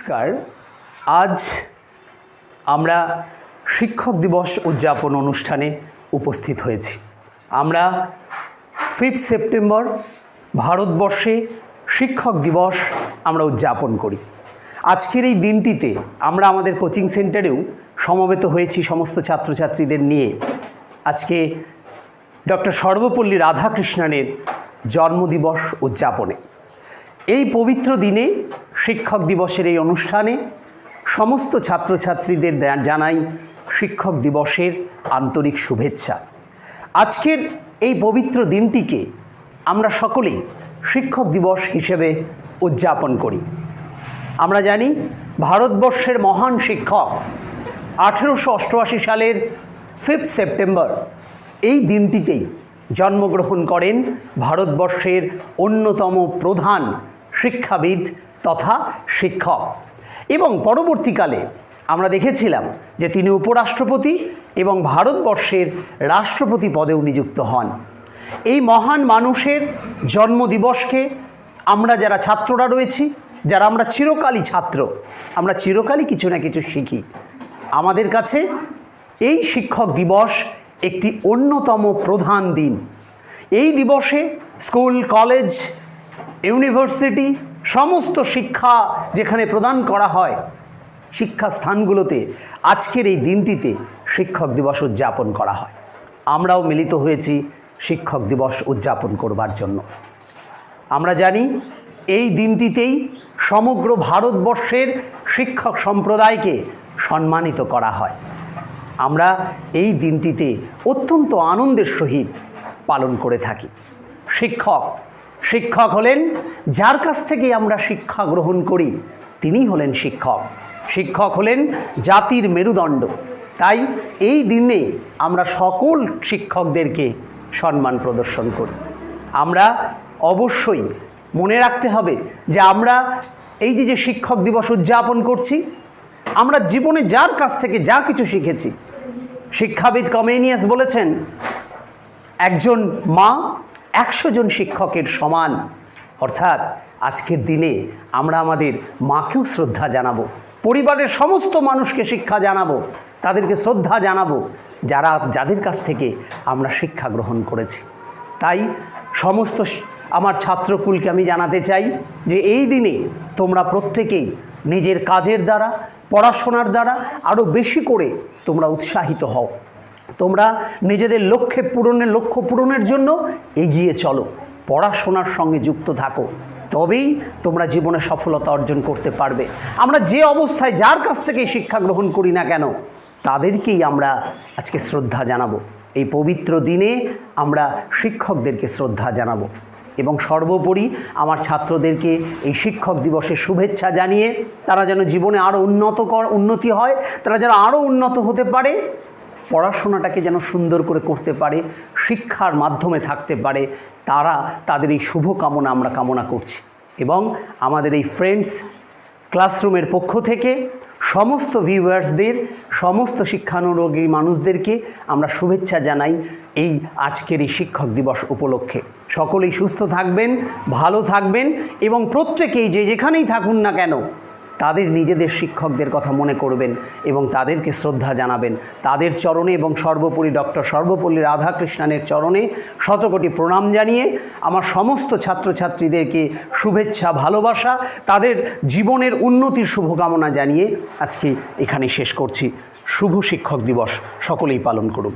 নমস্কার। আজ আমরা শিক্ষক দিবস উদযাপন অনুষ্ঠানে উপস্থিত হয়েছি। আমরা 5 সেপ্টেম্বর ভারতবর্ষে শিক্ষক দিবস আমরা উদযাপন করি। আজকের এই দিনটিতে আমরা আমাদের কোচিং সেন্টারেও সমবেত হয়েছি সমস্ত ছাত্রছাত্রীদের নিয়ে। আজকে ডক্টর সর্বপল্লী রাধাকৃষ্ণনের জন্মদিবস উদযাপনে এই পবিত্র দিনে শিক্ষক দিবসের এই অনুষ্ঠানে সমস্ত ছাত্রছাত্রীদের জানাই শিক্ষক দিবসের আন্তরিক শুভেচ্ছা। আজকের এই পবিত্র দিনটিকে আমরা সকলেই শিক্ষক দিবস হিসেবে উদযাপন করি। আমরা জানি ভারতবর্ষের মহান শিক্ষক 1888 সালের 5 সেপ্টেম্বর এই দিনটিতেই জন্মগ্রহণ করেন ভারতবর্ষের অন্যতম প্রধান শিক্ষাবিদ তথা শিক্ষক, এবং পরবর্তীকালে আমরা দেখেছিলাম যে তিনি উপরাষ্ট্রপতি এবং ভারতবর্ষের রাষ্ট্রপতি পদেও নিযুক্ত হন। এই মহান মানুষের জন্মদিবসকে আমরা যারা ছাত্ররা রয়েছি, যারা আমরা চিরকালই ছাত্র, আমরা চিরকালই কিছু না কিছু শিখি। আমাদের কাছে এই শিক্ষক দিবস একটি অন্যতম প্রধান দিন। এই দিবসে স্কুল, কলেজ, ইউনিভার্সিটি সমস্ত শিক্ষা যেখানে প্রদান করা হয়, শিক্ষাস্থানগুলোতে আজকের এই দিনটিতে শিক্ষক দিবস উদযাপন করা হয়। আমরাও মিলিত হয়েছি শিক্ষক দিবস উদযাপন করবার জন্য। আমরা জানি এই দিনটিতেই সমগ্র ভারতবর্ষের শিক্ষক সম্প্রদায়কে সম্মানিত করা হয়। আমরা এই দিনটিতে অত্যন্ত আনন্দের সহিত পালন করে থাকি। শিক্ষক হলেন যার কাছ থেকে আমরা শিক্ষা গ্রহণ করি, তিনিই হলেন শিক্ষক। শিক্ষক হলেন জাতির মেরুদণ্ড। তাই এই দিনে আমরা সকল শিক্ষকদেরকে সম্মান প্রদর্শন করি। আমরা অবশ্যই মনে রাখতে হবে যে আমরা এই যে শিক্ষক দিবস উদযাপন করছি, আমরা জীবনে যার কাছ থেকে যা কিছু শিখেছি, শিক্ষাবিদ কমেনিয়াস বলেছেন একজন মা 100 জন শিক্ষকের সমান। অর্থাৎ আজকের দিনে আমরা আমাদের মাকেও শ্রদ্ধা জানাবো, পরিবারের সমস্ত মানুষকে শিক্ষা জানাবো, তাদেরকে শ্রদ্ধা জানাবো যাদের কাছ থেকে আমরা শিক্ষা গ্রহণ করেছি। তাই সমস্ত আমার ছাত্রকুলকে আমি জানাতে চাই যে এই দিনে তোমরা প্রত্যেকেই নিজের কাজের দ্বারা, পড়াশোনার দ্বারা আরও বেশি করে তোমরা উৎসাহিত হও। তোমরা নিজেদের লক্ষ্য পূরণের জন্য এগিয়ে চলো, পড়াশোনার সঙ্গে যুক্ত থাকো, তবেই তোমরা জীবনে সফলতা অর্জন করতে পারবে। আমরা যে অবস্থায় যার কাছ থেকে শিক্ষা গ্রহণ করি না কেন, তাদেরকেই আমরা আজকে শ্রদ্ধা জানাবো। এই পবিত্র দিনে আমরা শিক্ষকদেরকে শ্রদ্ধা জানাবো এবং সর্বোপরি আমার ছাত্রদেরকে এই শিক্ষক দিবসের শুভেচ্ছা জানিয়ে তারা যেন জীবনে আরও উন্নতি হয়, তারা যেন আরও উন্নত হতে পারে, পড়াশোনাটাকে যেন সুন্দর করে করতে পারে, শিক্ষার মাধ্যমে থাকতে পারে, তাদের এই শুভকামনা আমরা কামনা করছি। এবং আমাদের এই ফ্রেন্ডস ক্লাসরুমের পক্ষ থেকে সমস্ত ভিউয়ার্সদের, সমস্ত শিক্ষানুরাগী মানুষদেরকে আমরা শুভেচ্ছা জানাই এই আজকের এই শিক্ষক দিবস উপলক্ষে। সকলেই সুস্থ থাকবেন, ভালো থাকবেন এবং প্রত্যেকেই যেখানেই থাকুন না কেন তাদের নিজেদের শিক্ষকদের কথা মনে করবেন এবং তাদেরকে শ্রদ্ধা জানাবেন। তাদের চরণে এবং সর্বোপরি ডক্টর সর্বপল্লী রাধাকৃষ্ণনের চরণে শতকোটি প্রণাম জানিয়ে আমার সমস্ত ছাত্রছাত্রীদেরকে শুভেচ্ছা, ভালোবাসা, তাদের জীবনের উন্নতির শুভকামনা জানিয়ে আজকে এখানে শেষ করছি। শুভ শিক্ষক দিবস সকলেই পালন করুন।